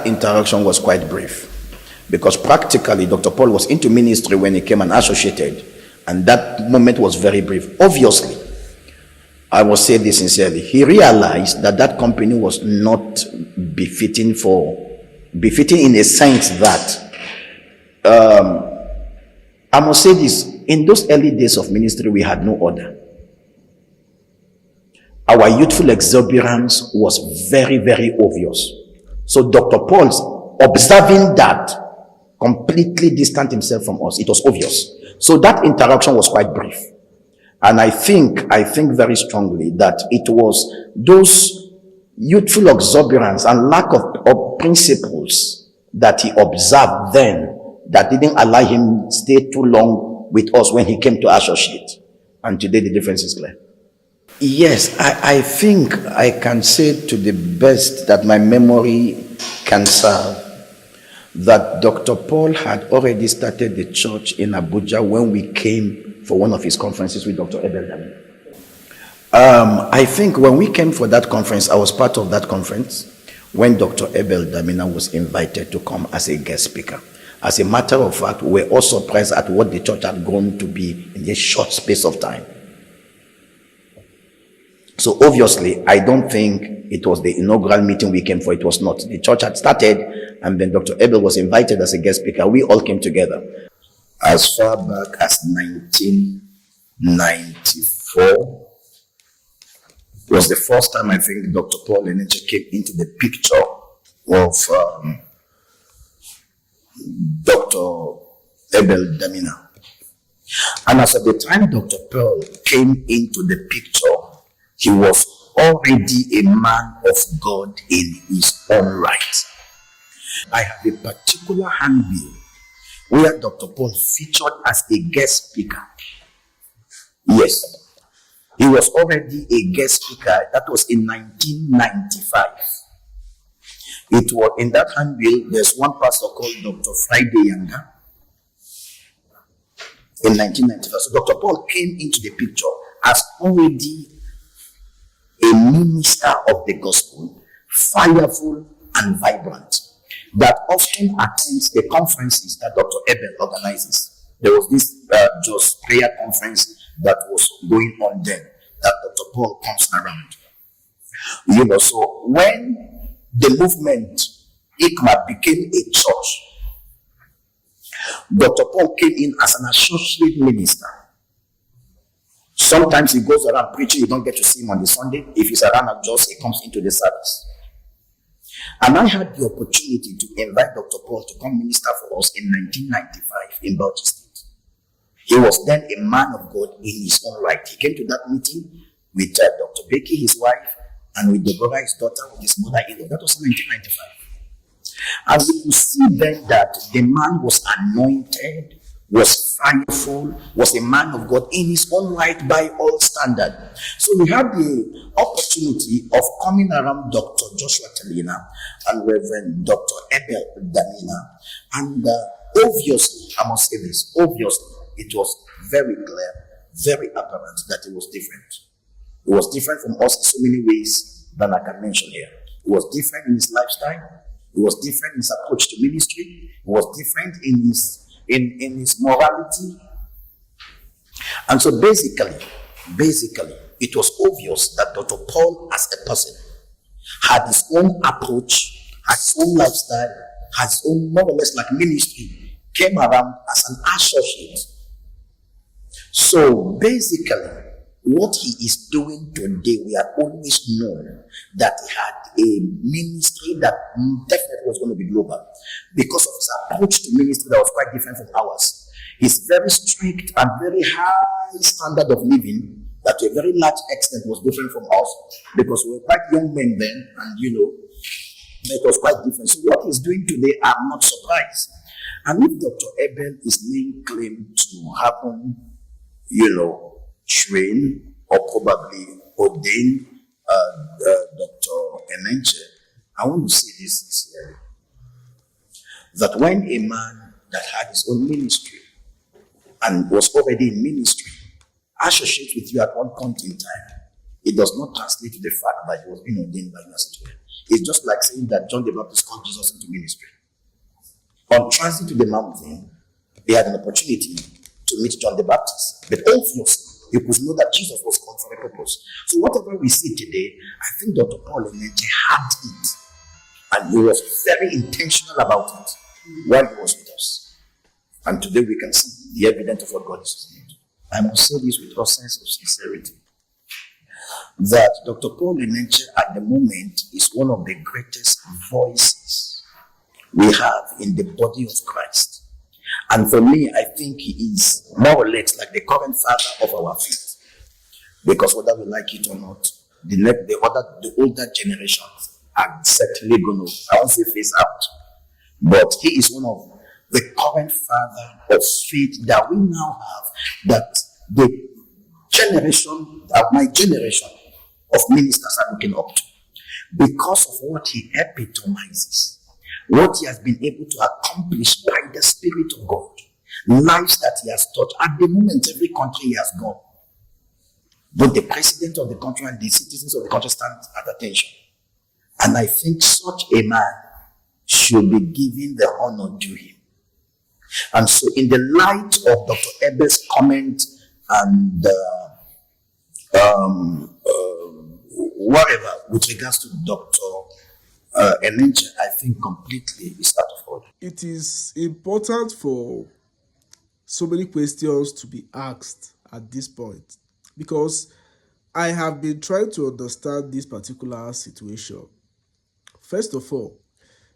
That interaction was quite brief because practically Dr. Paul was into ministry when he came and associated, and that moment was very brief. Obviously, I will say this sincerely, he realized that that company was not befitting in a sense that I must say this, in those early days of ministry we had no order. Our youthful exuberance was very, very obvious. So Dr. Paul's observing that completely distanced himself from us. It was obvious. So that interaction was quite brief. And I think very strongly that it was those youthful exuberance and lack of principles that he observed then that didn't allow him stay too long with us when he came to associate. And today the difference is clear. Yes, I think I can say to the best that my memory can serve that Dr. Paul had already started the church in Abuja when we came for one of his conferences with Dr. Abel Damina. I think when we came for that conference, I was part of that conference when Dr. Abel Damina was invited to come as a guest speaker. As a matter of fact, we were all surprised at what the church had grown to be in this short space of time. So obviously, I don't think it was the inaugural meeting we came for. It was not. The church had started, and then Dr. Abel was invited as a guest speaker. We all came together. As far back as 1994 was the first time I think Dr. Paul Enenche came into the picture of Dr. Abel Damina. And as at the time Dr. Paul came into the picture, he was already a man of God in his own right. I have a particular handbill where Dr. Paul featured as a guest speaker. Yes, he was already a guest speaker. That was in 1995. It was in that handbill, there's one pastor called Dr. Friday Younger in 1995. So Dr. Paul came into the picture as already a minister of the gospel, fireful and vibrant, that often attends the conferences that Dr. Abel organizes. There was this just prayer conference that was going on then, that Dr. Paul comes around. So when the movement, ICMA, became a church, Dr. Paul came in as an associate minister. Sometimes he goes around preaching, you don't get to see him on the Sunday. If he's around at just, he comes into the service. And I had the opportunity to invite Dr. Paul to come minister for us in 1995 in Bauchi State. He was then a man of God in his own right. He came to that meeting with Dr. Becky, his wife, and with Deborah, his daughter, with his mother-in-law. That was 1995. And we could see then that the man was anointed, was fireful, was a man of God in his own right by all standard. So we had the opportunity of coming around Dr. Joshua Telina and Reverend Dr. Abel Damina. And obviously, I must say this, obviously, it was very clear, very apparent that it was different. It was different from us in so many ways than I can mention here. It was different in his lifestyle. It was different in his approach to ministry. It was different in his morality. And so basically, it was obvious that Dr. Paul as a person had his own approach, had his own lifestyle, had his own more or less like ministry, came around as an associate. So basically, what he is doing today, we have always known that he had a ministry that definitely was going to be global because of his approach to ministry that was quite different from ours. His very strict and very high standard of living that to a very large extent was different from us because we were quite young men then, and it was quite different. So what he's doing today, I'm not surprised. And if Dr. Abel is being claimed to happen, train or probably ordain Dr. Enenche, I want to say this sincerely, that when a man that had his own ministry and was already in ministry associates with you at one point in time, it does not translate to the fact that he was being ordained by you as a church. It's just like saying that John the Baptist called Jesus into ministry. On transit to the mountain, he had an opportunity to meet John the Baptist. But obviously, he could know that Jesus was called for a purpose. So whatever we see today, I think Dr. Paul Enenche had it. And he was very intentional about it while he was with us. And today we can see the evidence of what God is doing. I must say this with all sense of sincerity, that Dr. Paul Enenche at the moment is one of the greatest voices we have in the body of Christ. And for me, I think he is more or less like the current father of our faith. Because whether we like it or not, the older generations are certainly going to, I won't say face out, but he is one of the current father of faith that we now have, that the generation, my generation of ministers are looking up to, because of what he epitomizes, what he has been able to accomplish by the Spirit of God, lives that he has taught. At the moment, every country he has gone, both the president of the country and the citizens of the country stand at attention. And I think such a man should be given the honor due him. And so, in the light of Dr. Abel's comment and whatever with regards to Dr. Enenche, I think completely is out of order. It is important for so many questions to be asked at this point, because I have been trying to understand this particular situation. First of all,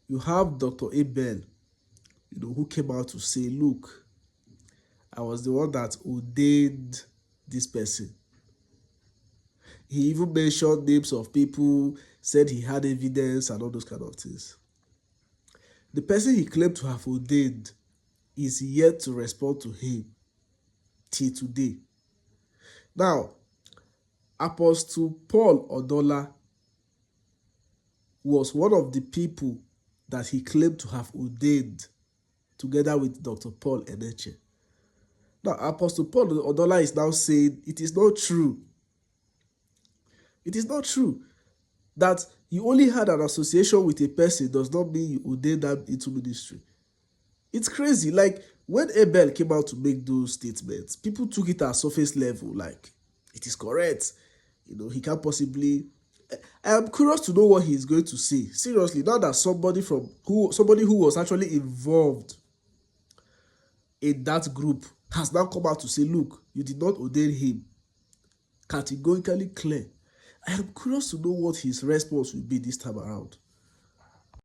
you have Dr. Abel, who came out to say, look, I was the one that ordained this person. He even mentioned names of people, said he had evidence and all those kind of things. The person he claimed to have ordained is yet to respond to him till today. Now, Apostle Paul Odola was one of the people that he claimed to have ordained together with Dr. Paul Enenche. Now, Apostle Paul Odola is now saying it is not true. It is not true that you only had an association with a person does not mean you ordained them into ministry. It's crazy. Like, when Abel came out to make those statements, people took it at surface level, like, it is correct. He can't possibly... I am curious to know what he is going to say. Seriously, now that somebody who was actually involved in that group has now come out to say, look, you did not ordain him. Categorically clear. I am curious to know what his response will be this time around.